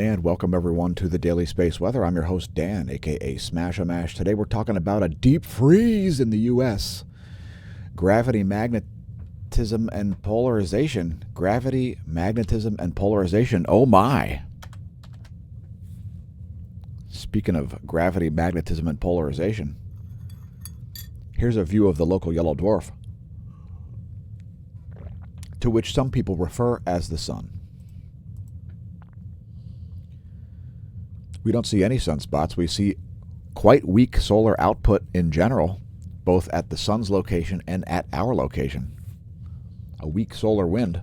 And welcome everyone to the Daily Space Weather. I'm your host Dan, aka smAsho. Today we're talking about a deep freeze in the US. Gravity, magnetism, and polarization. Gravity, magnetism, and polarization. Oh my. Speaking of gravity, magnetism, and polarization, here's a view of the local yellow dwarf, to which some people refer as the sun. We don't see any sunspots. We see quite weak solar output in general, both at the sun's location and at our location. A weak solar wind.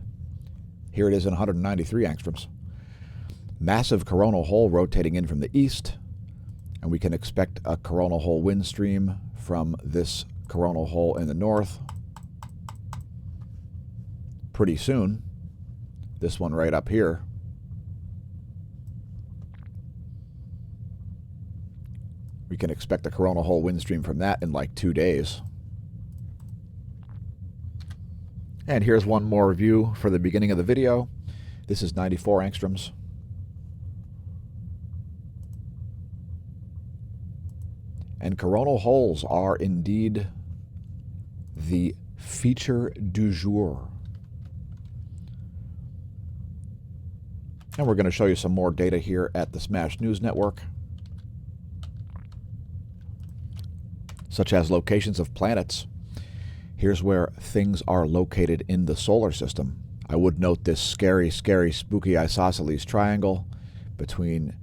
Here it is in 193 angstroms. Massive coronal hole rotating in from the east, and we can expect a coronal hole wind stream from this coronal hole in the north pretty soon. This one right up here. We can expect a coronal hole wind stream from that in like 2 days. And here's one more view for the beginning of the video. This is 94 angstroms. And coronal holes are indeed the feature du jour. And we're going to show you some more data here at the Smash News Network, such as locations of planets. Here's where things are located in the solar system. I would note this scary, spooky isosceles triangle between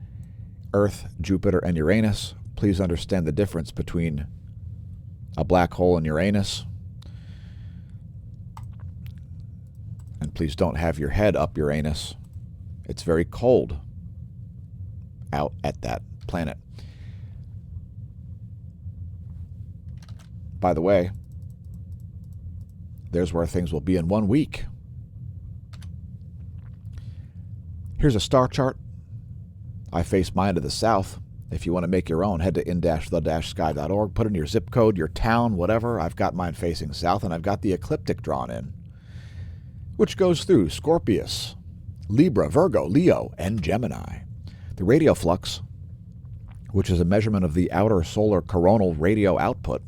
Earth, Jupiter, and Uranus. Please understand the difference between a black hole and Uranus. And please don't have your head up Uranus. It's very cold out at that planet. By the way, there's where things will be in 1 week. Here's a star chart. I face mine to the south. If you want to make your own, head to in-the-sky.org. Put in your zip code, your town, whatever. I've got mine facing south, and I've got the ecliptic drawn in, which goes through Scorpius, Libra, Virgo, Leo, and Gemini. The radio flux, which is a measurement of the outer solar coronal radio output,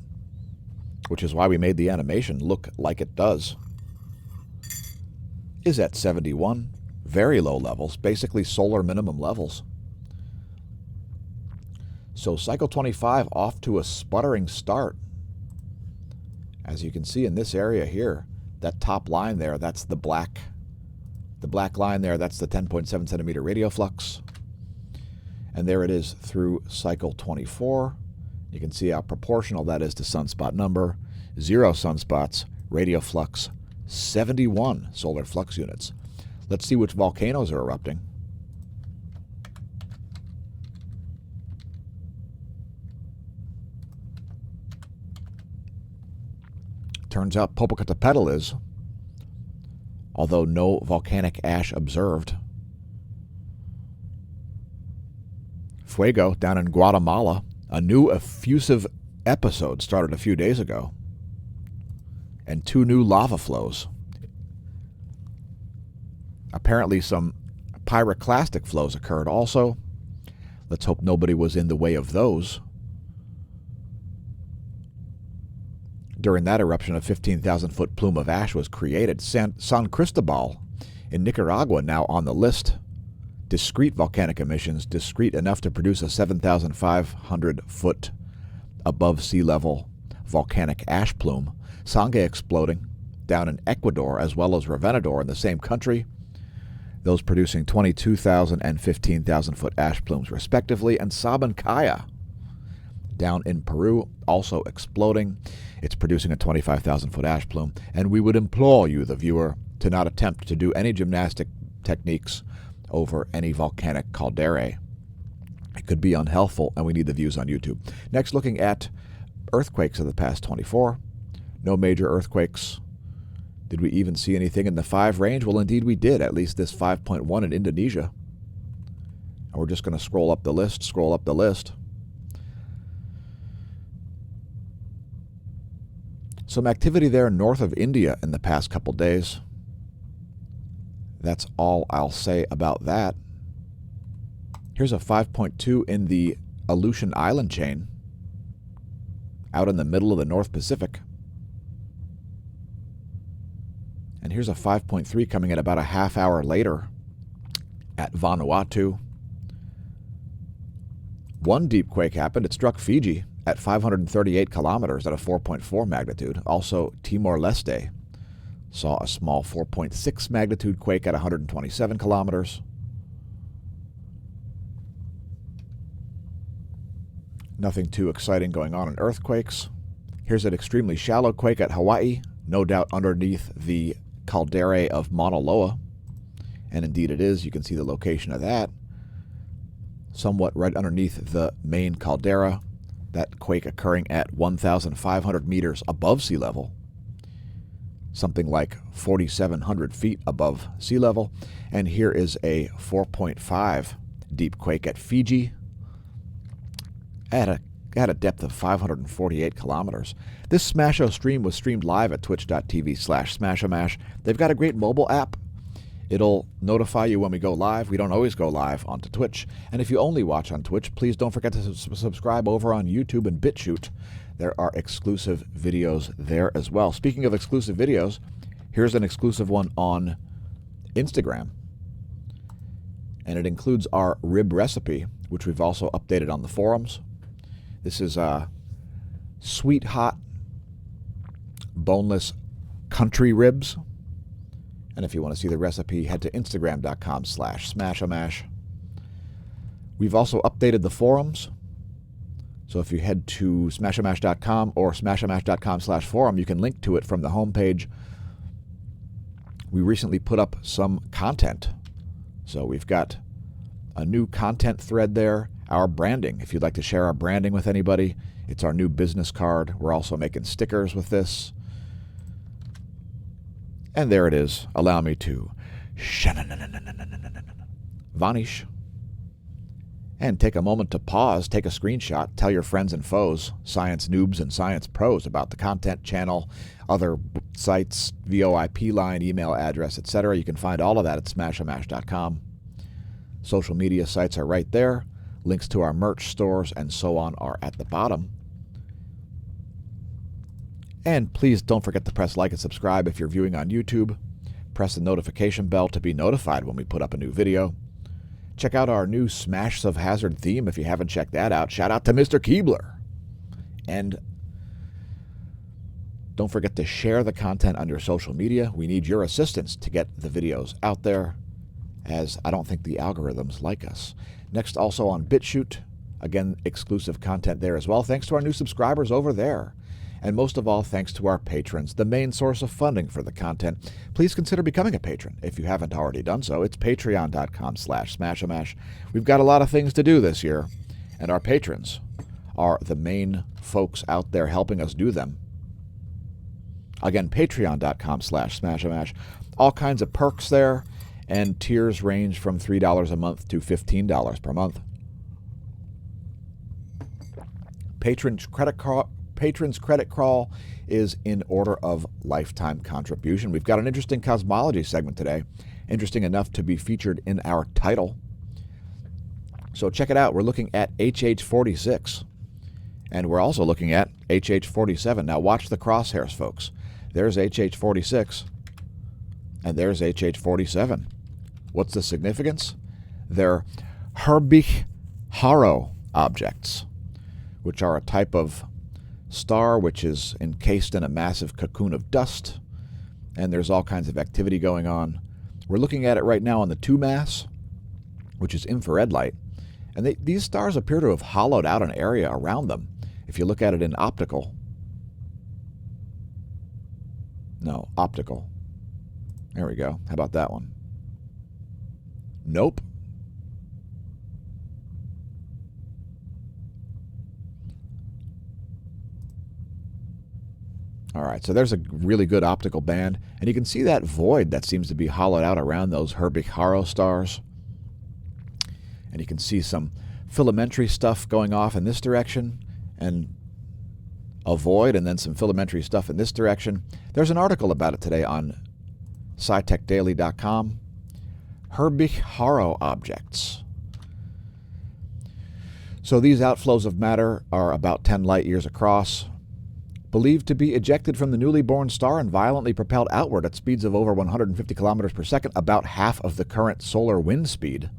which is why we made the animation look like it does, is at 71, very low levels, basically solar minimum levels. So cycle 25 off to a sputtering start. As you can see in this area here, that top line there, that's the black line there, that's the 10.7 centimeter radio flux. And there it is through cycle 24. You can see how proportional that is to sunspot number. 0 sunspots, radio flux, 71 solar flux units. Let's see which volcanoes are erupting. Turns out Popocatépetl is, although no volcanic ash observed. Fuego down in Guatemala. A new effusive episode started a few days ago, and 2 new lava flows. Apparently some pyroclastic flows occurred also. Let's hope nobody was in the way of those. During that eruption, a 15,000-foot plume of ash was created. San Cristobal in Nicaragua now on the list. Discrete volcanic emissions, discrete enough to produce a 7,500-foot above sea level volcanic ash plume. Sangre exploding down in Ecuador, as well as Revenador in the same country, those producing 22,000 and 15,000-foot ash plumes respectively. And Sabancaya down in Peru, also exploding. It's producing a 25,000-foot ash plume. And we would implore you, the viewer, to not attempt to do any gymnastic techniques over any volcanic caldera. It could be unhealthful, and we need the views on YouTube. Next, looking at earthquakes of the past 24. No major earthquakes. Did we even see anything in the 5 range? Well, indeed we did, at least this 5.1 in Indonesia. And we're just going to scroll up the list. Some activity there north of India in the past couple days. That's all I'll say about that. Here's a 5.2 in the Aleutian Island chain, out in the middle of the North Pacific. And here's a 5.3 coming in about a half hour later at Vanuatu. One deep quake happened. It struck Fiji at 538 kilometers at a 4.4 magnitude. Also, Timor-Leste saw a small 4.6 magnitude quake at 127 kilometers. Nothing too exciting going on in earthquakes. Here's an extremely shallow quake at Hawaii, no doubt underneath the caldera of Mauna Loa. And indeed it is. You can see the location of that. Somewhat right underneath the main caldera. That quake occurring at 1,500 meters above sea level. Something like 4,700 feet above sea level. And here is a 4.5 deep quake at Fiji at a depth of 548 kilometers. This smAsho stream was streamed live at twitch.tv/smAshomash. They've got a great mobile app. It'll notify you when we go live. We don't always go live onto Twitch. And if you only watch on Twitch, please don't forget to subscribe over on YouTube and BitChute. There are exclusive videos there as well. Speaking of exclusive videos, here's an exclusive one on Instagram. And it includes our rib recipe, which we've also updated on the forums. This is sweet hot boneless country ribs. And if you want to see the recipe, head to instagram.com/smAshomash. We've also updated the forums. So if you head to smashomash.com or smashomash.com/forum, you can link to it from the homepage. We recently put up some content. So we've got a new content thread there. Our branding, if you'd like to share our branding with anybody, it's our new business card. We're also making stickers with this. And there it is. Allow me to vanish. And take a moment to pause, take a screenshot, tell your friends and foes, science noobs and science pros, about the content, channel, other sites, VoIP line, email address, etc. You can find all of that at smashomash.com. Social media sites are right there. Links to our merch stores and so on are at the bottom. And please don't forget to press like and subscribe if you're viewing on YouTube. Press the notification bell to be notified when we put up a new video. Check out our new Smash of Hazard theme if you haven't checked that out. Shout out to Mr. Keebler. And don't forget to share the content on your social media. We need your assistance to get the videos out there, as I don't think the algorithms like us. Next, also on BitChute. Again, exclusive content there as well. Thanks to our new subscribers over there. And most of all, thanks to our patrons, the main source of funding for the content. Please consider becoming a patron if you haven't already done so. It's patreon.com/smashomash. We've got a lot of things to do this year, and our patrons are the main folks out there helping us do them. Again, patreon.com/smashomash. All kinds of perks there, and tiers range from $3 a month to $15 per month. Patrons credit crawl is in order of lifetime contribution. We've got an interesting cosmology segment today, interesting enough to be featured in our title. So check it out. We're looking at HH46, and we're also looking at HH47. Now watch the crosshairs, folks. There's HH46, and there's HH47. What's the significance? They're Herbig-Haro objects, which are a type of star which is encased in a massive cocoon of dust, and there's all kinds of activity going on. We're looking at it right now on the 2 mass, which is infrared light, and these stars appear to have hollowed out an area around them. If you look at it in optical, there we go. How about that one? Nope. All right, so there's a really good optical band, and you can see that void that seems to be hollowed out around those Herbig-Haro stars. And you can see some filamentary stuff going off in this direction, and a void, and then some filamentary stuff in this direction. There's an article about it today on scitechdaily.com. Herbig-Haro objects. So these outflows of matter are about 10 light years across, believed to be ejected from the newly born star and violently propelled outward at speeds of over 150 kilometers per second, about half of the current solar wind speed.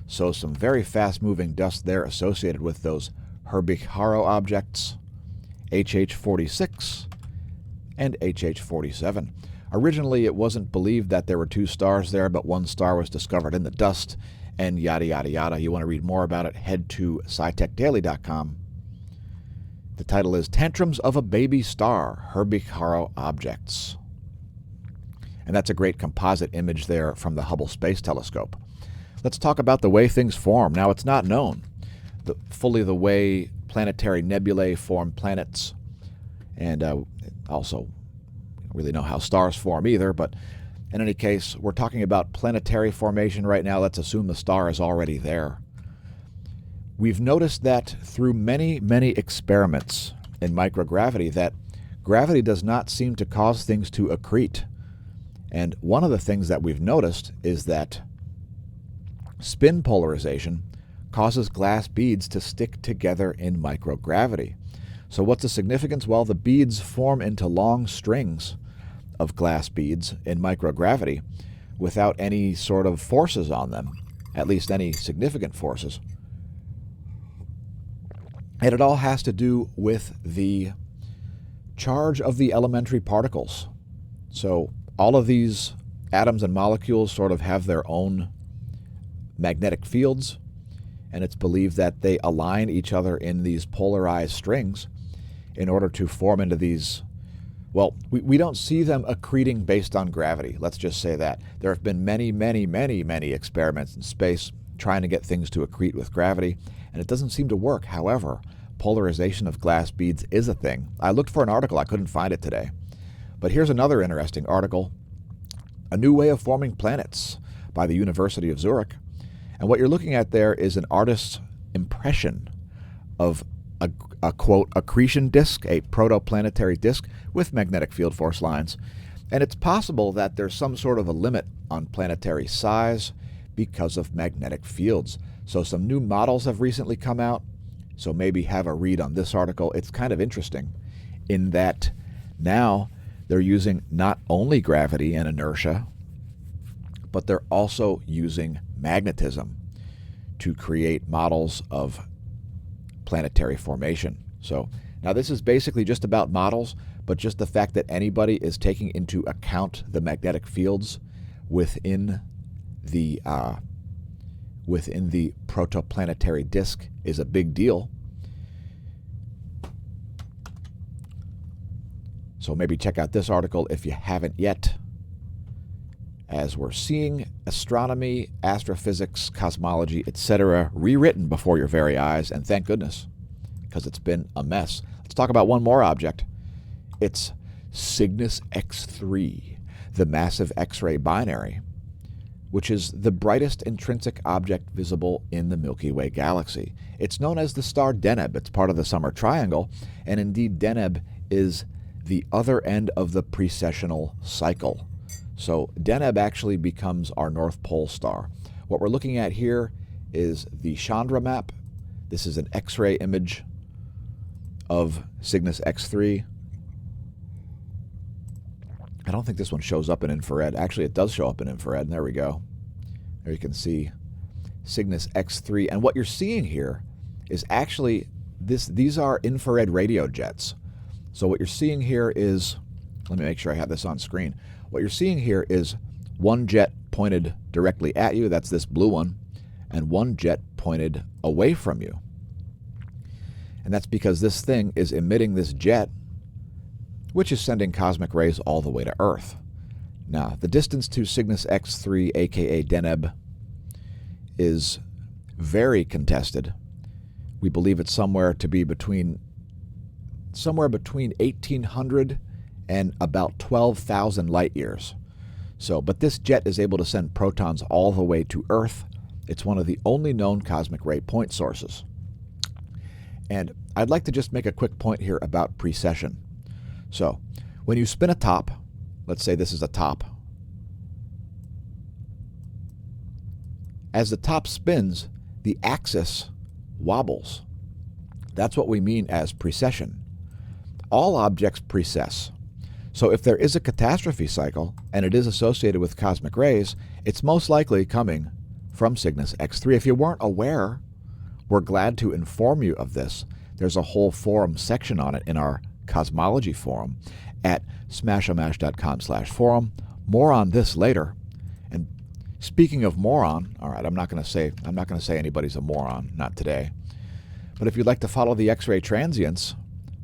So some very fast-moving dust there associated with those Herbig-Haro objects, HH46 and HH47. Originally, it wasn't believed that there were two stars there, but one star was discovered in the dust, and yada, yada, yada. You want to read more about it, head to scitechdaily.com. The title is Tantrums of a Baby Star, Herbig-Haro Objects. And that's a great composite image there from the Hubble Space Telescope. Let's talk about the way things form. Now, it's not known fully the way planetary nebulae form planets, and also don't really know how stars form either, but in any case, we're talking about planetary formation right now. Let's assume the star is already there. We've noticed that through many, many experiments in microgravity that gravity does not seem to cause things to accrete. And one of the things that we've noticed is that spin polarization causes glass beads to stick together in microgravity. So what's the significance? Well, the beads form into long strings of glass beads in microgravity without any sort of forces on them, at least any significant forces. And it all has to do with the charge of the elementary particles. So all of these atoms and molecules sort of have their own magnetic fields, and it's believed that they align each other in these polarized strings in order to form into these. Well, we don't see them accreting based on gravity. Let's just say that. There have been many, many, many, many experiments in space trying to get things to accrete with gravity, and it doesn't seem to work. However, polarization of glass beads is a thing. I looked for an article. I couldn't find it today. But here's another interesting article, A New Way of Forming Planets by the University of Zurich. And what you're looking at there is an artist's impression of a quote, accretion disk, a protoplanetary disk with magnetic field force lines. And it's possible that there's some sort of a limit on planetary size because of magnetic fields. So some new models have recently come out. So maybe have a read on this article. It's kind of interesting in that now they're using not only gravity and inertia, but they're also using magnetism to create models of planetary formation. So now this is basically just about models, but just the fact that anybody is taking into account the magnetic fields within the protoplanetary disk is a big deal. So maybe check out this article if you haven't yet, as we're seeing astronomy, astrophysics, cosmology, etc. rewritten before your very eyes, and thank goodness, because it's been a mess. Let's talk about one more object. It's Cygnus X3, the massive X-ray binary, which is the brightest intrinsic object visible in the Milky Way galaxy. It's known as the star Deneb. It's part of the Summer Triangle, and indeed Deneb is the other end of the precessional cycle. So Deneb actually becomes our North Pole star. What we're looking at here is the Chandra map. This is an X-ray image of Cygnus X3. I don't think this one shows up in infrared. Actually, it does show up in infrared. There we go. There you can see Cygnus X3. And what you're seeing here is actually these are infrared radio jets. So what you're seeing here is, let me make sure I have this on screen. What you're seeing here is one jet pointed directly at you, that's this blue one, and one jet pointed away from you. And that's because this thing is emitting this jet, which is sending cosmic rays all the way to Earth. Now, the distance to Cygnus X3, aka Deneb, is very contested. We believe it's somewhere between 1,800 and about 12,000 light years. So, but this jet is able to send protons all the way to Earth. It's one of the only known cosmic ray point sources. And I'd like to just make a quick point here about precession. So, when you spin a top, let's say this is a top. As the top spins, the axis wobbles. That's what we mean as precession. All objects precess. So if there is a catastrophe cycle, and it is associated with cosmic rays, it's most likely coming from Cygnus X3. If you weren't aware, we're glad to inform you of this. There's a whole forum section on it in our cosmology forum at smashomash.com/forum. More on this later. And speaking of moron, all right, I'm not going to say anybody's a moron, not today. But if you'd like to follow the X-ray transients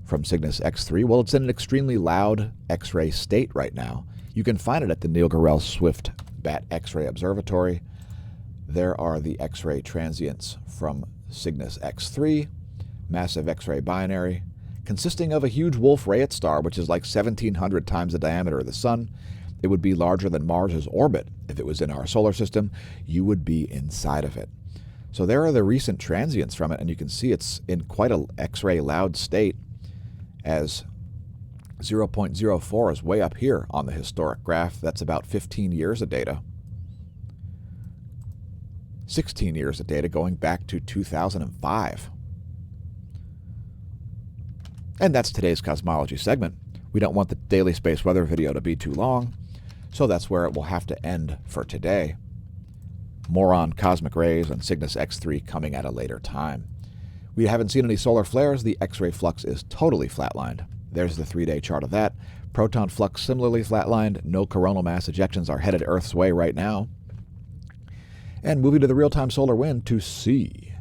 from Cygnus X3, well, it's in an extremely loud X-ray state right now. You can find it at the Neil Gorell Swift Bat X-ray Observatory. There are the X-ray transients from Cygnus X3, massive X-ray binary, consisting of a huge Wolf-Rayet star, which is like 1,700 times the diameter of the Sun. It would be larger than Mars's orbit. If it was in our solar system, you would be inside of it. So there are the recent transients from it, and you can see it's in quite an X-ray loud state, as 0.04 is way up here on the historic graph. That's about 15 years of data. 16 years of data going back to 2005. And that's today's cosmology segment. We don't want the daily space weather video to be too long, so that's where it will have to end for today. More on cosmic rays and Cygnus X3 coming at a later time. We haven't seen any solar flares. The X-ray flux is totally flatlined. There's the 3-day chart of that. Proton flux similarly flatlined. No coronal mass ejections are headed Earth's way right now. And moving to the real-time solar wind to see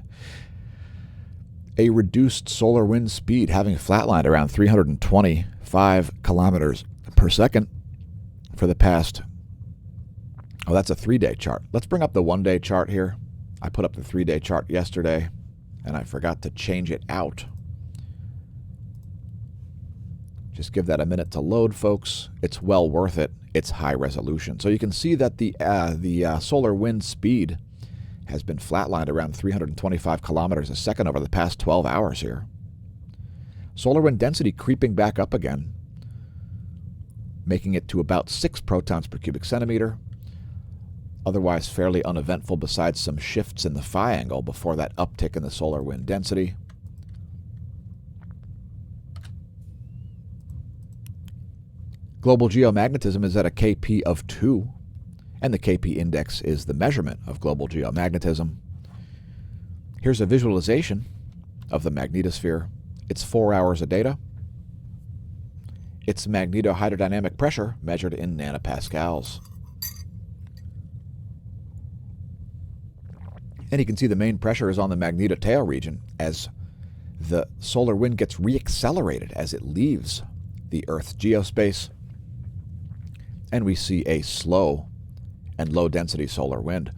a reduced solar wind speed, having flatlined around 325 kilometers per second for the past, oh, that's a 3-day chart. Let's bring up the 1-day chart here. I put up the 3-day chart yesterday, and I forgot to change it out. Just give that a minute to load, folks. It's well worth it. It's high resolution. So you can see that the solar wind speed has been flatlined around 325 kilometers a second over the past 12 hours here. Solar wind density creeping back up again, making it to about 6 protons per cubic centimeter. Otherwise fairly uneventful besides some shifts in the phi angle before that uptick in the solar wind density. Global geomagnetism is at a Kp of 2, and the Kp index is the measurement of global geomagnetism. Here's a visualization of the magnetosphere. It's 4 hours of data. Its magnetohydrodynamic pressure measured in nanopascals. And you can see the main pressure is on the magnetotail region as the solar wind gets reaccelerated as it leaves the Earth's geospace. And we see a slow and low-density solar wind.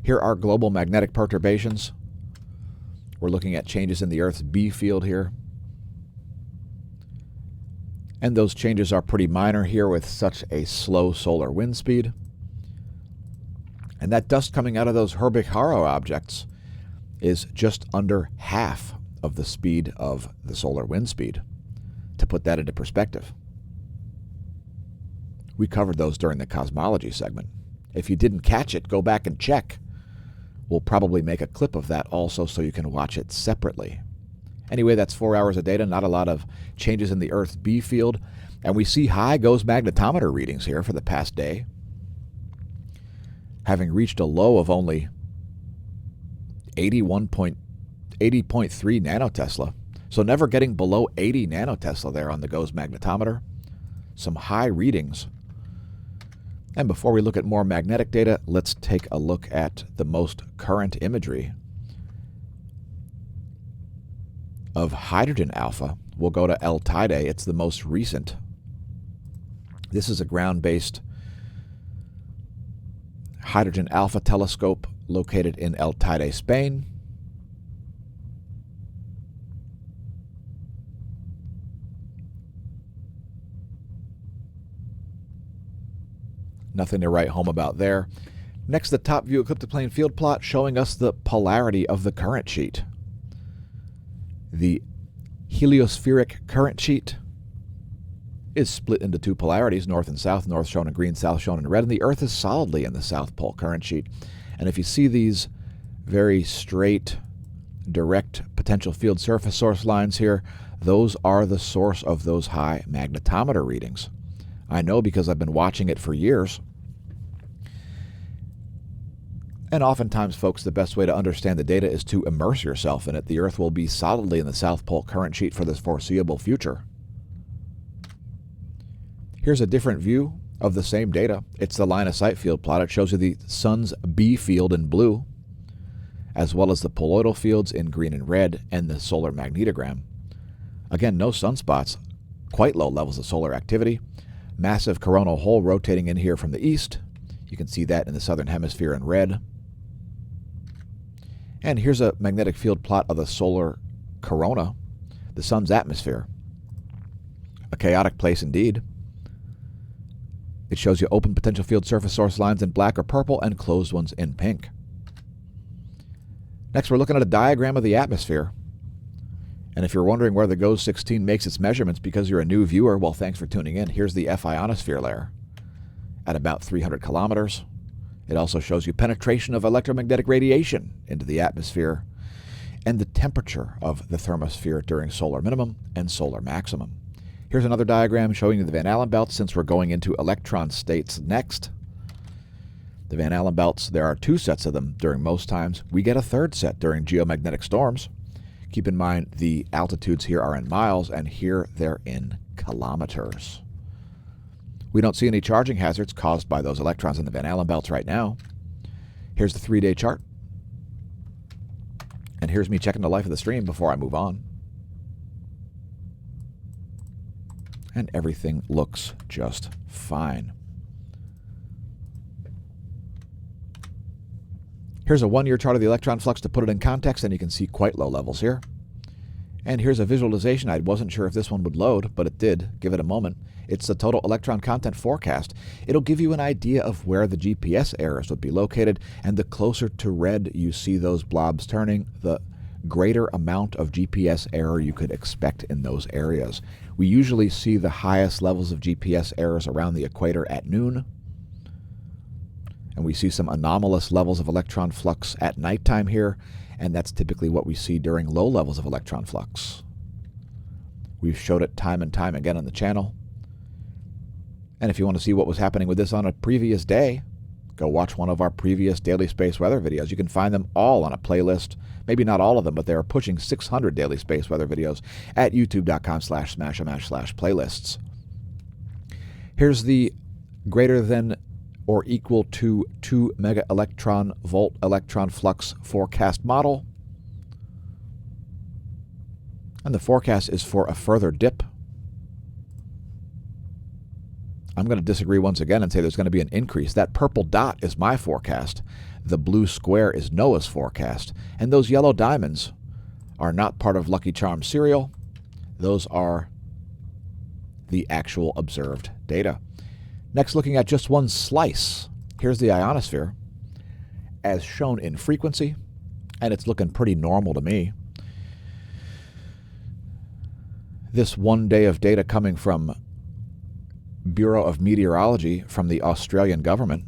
Here are global magnetic perturbations. We're looking at changes in the Earth's B field here. And those changes are pretty minor here with such a slow solar wind speed. And that dust coming out of those Herbig-Haro objects is just under half of the speed of the solar wind speed, to put that into perspective. We covered those during the cosmology segment. If you didn't catch it, go back and check. We'll probably make a clip of that also so you can watch it separately. Anyway, that's 4 hours of data, not a lot of changes in the Earth's B field. And we see high GOES magnetometer readings here for the past day, having reached a low of only 80.3 nanotesla. So never getting below 80 nanotesla there on the GOES magnetometer. Some high readings. And before we look at more magnetic data, let's take a look at the most current imagery of hydrogen alpha. We'll go to El Teide. It's the most recent. This is a ground-based hydrogen alpha telescope located in El Teide, Spain. Nothing to write home about there. Next, the top view ecliptic plane field plot showing us the polarity of the current sheet. The heliospheric current sheet is split into two polarities, north and south, north shown in green, south shown in red, and the Earth is solidly in the south pole current sheet. And if you see these very straight direct potential field surface source lines here, those are the source of those high magnetometer readings. I know because I've been watching it for years. And oftentimes, folks, the best way to understand the data is to immerse yourself in it. The Earth will be solidly in the South Pole current sheet for the foreseeable future. Here's a different view of the same data. It's the line of sight field plot. It shows you the sun's B field in blue, as well as the poloidal fields in green and red, and the solar magnetogram. Again, no sunspots, quite low levels of solar activity. Massive coronal hole rotating in here from the east. You can see that in the southern hemisphere in red. And here's a magnetic field plot of the solar corona, the sun's atmosphere. A chaotic place indeed. It shows you open potential field surface source lines in black or purple and closed ones in pink. Next, we're looking at a diagram of the atmosphere. And if you're wondering where the GOES 16 makes its measurements because you're a new viewer, well, thanks for tuning in. Here's the Ionosphere layer at about 300 kilometers. It also shows you penetration of electromagnetic radiation into the atmosphere and the temperature of the thermosphere during solar minimum and solar maximum. Here's another diagram showing you the Van Allen belts since we're going into electron states next. The Van Allen belts, there are 2 sets of them during most times. We get a 3rd set during geomagnetic storms. Keep in mind the altitudes here are in miles and here they're in kilometers. We don't see any charging hazards caused by those electrons in the Van Allen belts right now. Here's the 3-day chart. And here's me checking the life of the stream before I move on. And everything looks just fine. Here's a 1-year chart of the electron flux to put it in context, and you can see quite low levels here. And here's a visualization. I wasn't sure if this one would load, but it did. Give it a moment. It's the total electron content forecast. It'll give you an idea of where the GPS errors would be located, and the closer to red you see those blobs turning, the greater amount of GPS error you could expect in those areas. We usually see the highest levels of GPS errors around the equator at noon, and we see some anomalous levels of electron flux at nighttime here, and that's typically what we see during low levels of electron flux. We've showed it time and time again on the channel. And if you want to see what was happening with this on a previous day, go watch one of our previous daily space weather videos. You can find them all on a playlist. Maybe not all of them, but they are pushing 600 daily space weather videos at youtube.com/smAsho/playlists. Here's the greater than or equal to 2 mega electron volt electron flux forecast model. And the forecast is for a further dip. I'm going to disagree once again and say there's going to be an increase. That purple dot is my forecast. The blue square is NOAA's forecast. And those yellow diamonds are not part of Lucky Charms serial. Those are the actual observed data. Next, looking at just one slice. Here's the ionosphere as shown in frequency, and it's looking pretty normal to me. This 1 day of data coming from Bureau of Meteorology from the Australian government.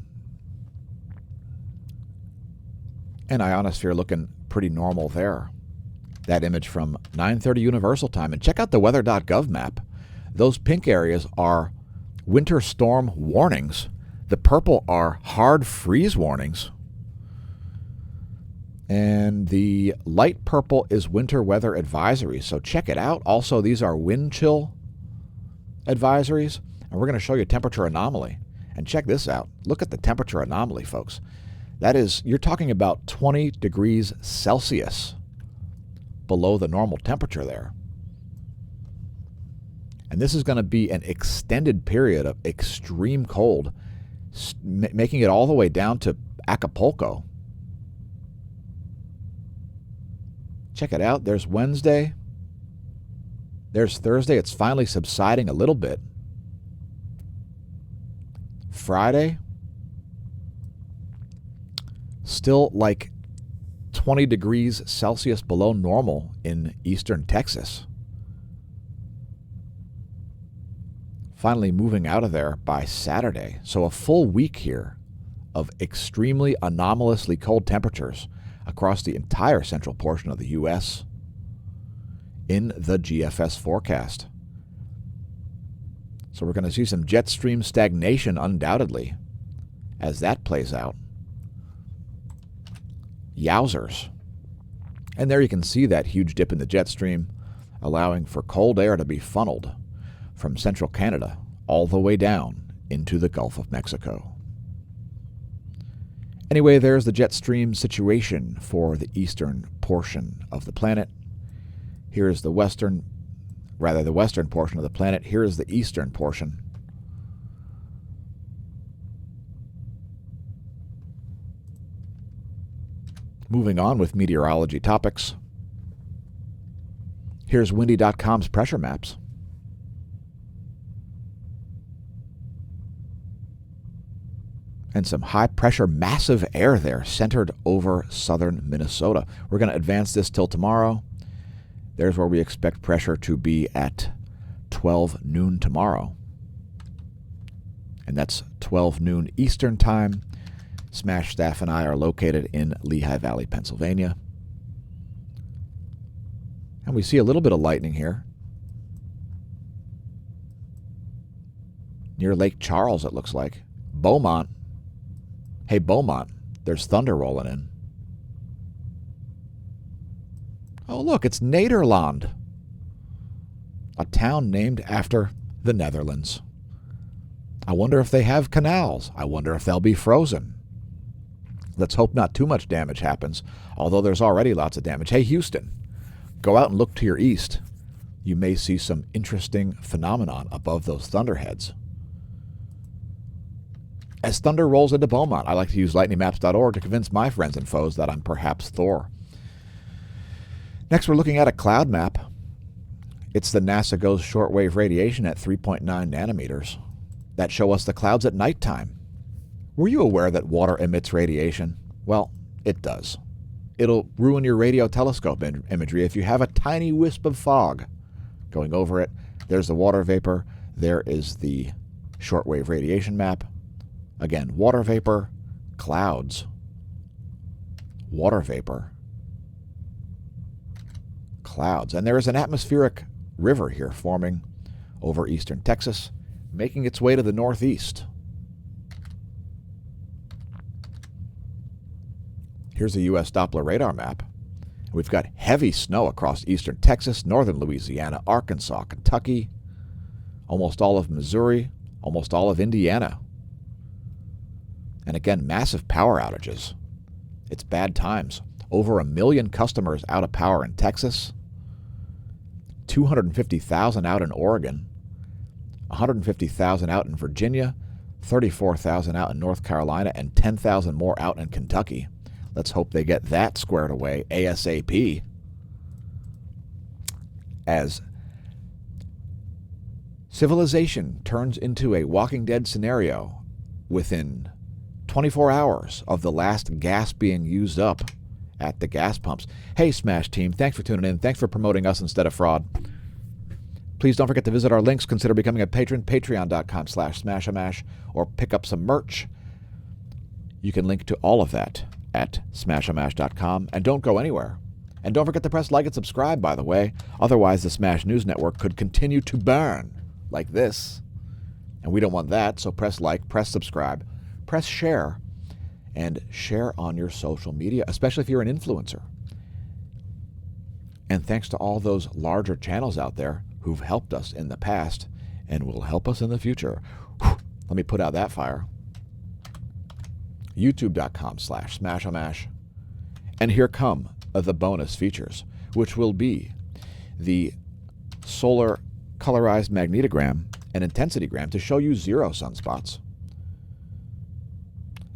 And ionosphere looking pretty normal there. That image from 9:30 Universal Time. And check out the weather.gov map. Those pink areas are winter storm warnings. The purple are hard freeze warnings. And the light purple is winter weather advisories. So check it out. Also, these are wind chill advisories. And we're going to show you temperature anomaly. And check this out. Look at the temperature anomaly, folks. That is, you're talking about 20 degrees Celsius below the normal temperature there. And this is going to be an extended period of extreme cold, making it all the way down to Acapulco. Check it out. There's Wednesday. There's Thursday. It's finally subsiding a little bit. Friday, still like 20 degrees Celsius below normal in eastern Texas. Finally moving out of there by Saturday. So a full week here of extremely anomalously cold temperatures. across the entire central portion of the U.S. in the GFS forecast. So we're going to see some jet stream stagnation undoubtedly as that plays out. Yowzers. And there you can see that huge dip in the jet stream, allowing for cold air to be funneled from central Canada all the way down into the Gulf of Mexico. Anyway, there's the jet stream situation for the eastern portion of the planet. Here's the western portion of the planet. Here is the eastern portion. Moving on with meteorology topics. Here's windy.com's pressure maps. And some high-pressure, massive air there centered over southern Minnesota. We're going to advance this till tomorrow. There's where we expect pressure to be at 12 noon tomorrow. And that's 12 noon Eastern Time. SMASH staff and I are located in Lehigh Valley, Pennsylvania. And we see a little bit of lightning here. Near Lake Charles, it looks like. Beaumont. Hey, Beaumont, there's thunder rolling in. Oh, look, it's Nederland, a town named after the Netherlands. I wonder if they have canals. I wonder if they'll be frozen. Let's hope not too much damage happens, although there's already lots of damage. Hey, Houston, go out and look to your east. You may see some interesting phenomenon above those thunderheads. As thunder rolls into Beaumont, I like to use lightningmaps.org to convince my friends and foes that I'm perhaps Thor. Next, we're looking at a cloud map. It's the NASA GOES shortwave radiation at 3.9 nanometers that show us the clouds at nighttime. Were you aware that water emits radiation? Well, it does. It'll ruin your radio telescope imagery if you have a tiny wisp of fog going over it. There's the water vapor. There is the shortwave radiation map. Again, water vapor, clouds, water vapor, clouds. And there is an atmospheric river here forming over eastern Texas, making its way to the northeast. Here's a U.S. Doppler radar map. We've got heavy snow across eastern Texas, northern Louisiana, Arkansas, Kentucky, almost all of Missouri, almost all of Indiana. And again, massive power outages. It's bad times. Over 1 million customers out of power in Texas, 250,000 out in Oregon, 150,000 out in Virginia, 34,000 out in North Carolina, and 10,000 more out in Kentucky. Let's hope they get that squared away ASAP. As civilization turns into a Walking Dead scenario within 24 hours of the last gas being used up at the gas pumps. Hey, SMASH team, thanks for tuning in. Thanks for promoting us instead of fraud. Please don't forget to visit our links. Consider becoming a patron, patreon.com/smashamash, or pick up some merch. You can link to all of that at smashamash.com. And don't go anywhere. And don't forget to press like and subscribe, by the way. Otherwise, the SMASH News Network could continue to burn like this. And we don't want that, so press like, press subscribe, press share, and share on your social media, especially if you're an influencer. And thanks to all those larger channels out there who've helped us in the past and will help us in the future. Whew, let me put out that fire. YouTube.com/smashamash. And here come the bonus features, which will be the solar colorized magnetogram and intensitygram to show you 0 sunspots.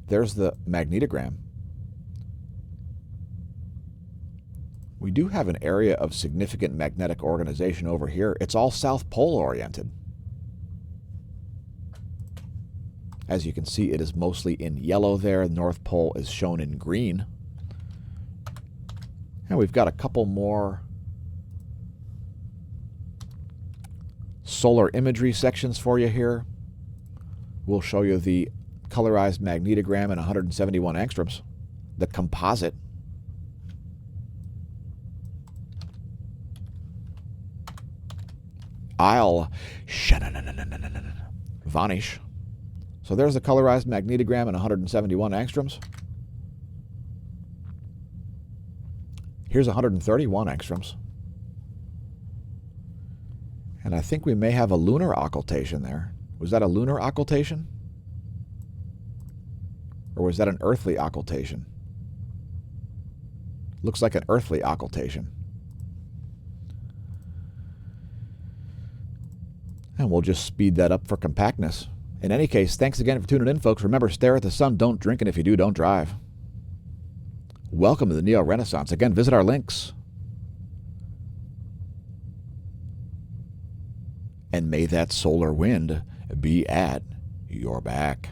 There's the magnetogram. We do have an area of significant magnetic organization over here. It's all South Pole oriented. As you can see, it is mostly in yellow there. North Pole is shown in green. And we've got a couple more solar imagery sections for you here. We'll show you the colorized magnetogram in 171 angstroms, the composite. I'll vanish. So there's the colorized magnetogram in 171 angstroms. Here's 131 angstroms. And I think we may have a lunar occultation there. Was that a lunar occultation? Or was that an earthly occultation? Looks like an earthly occultation. And we'll just speed that up for compactness. In any case, thanks again for tuning in, folks. Remember, stare at the sun, don't drink, and if you do, don't drive. Welcome to the Neo-Renaissance. Again, visit our links. And may that solar wind be at your back.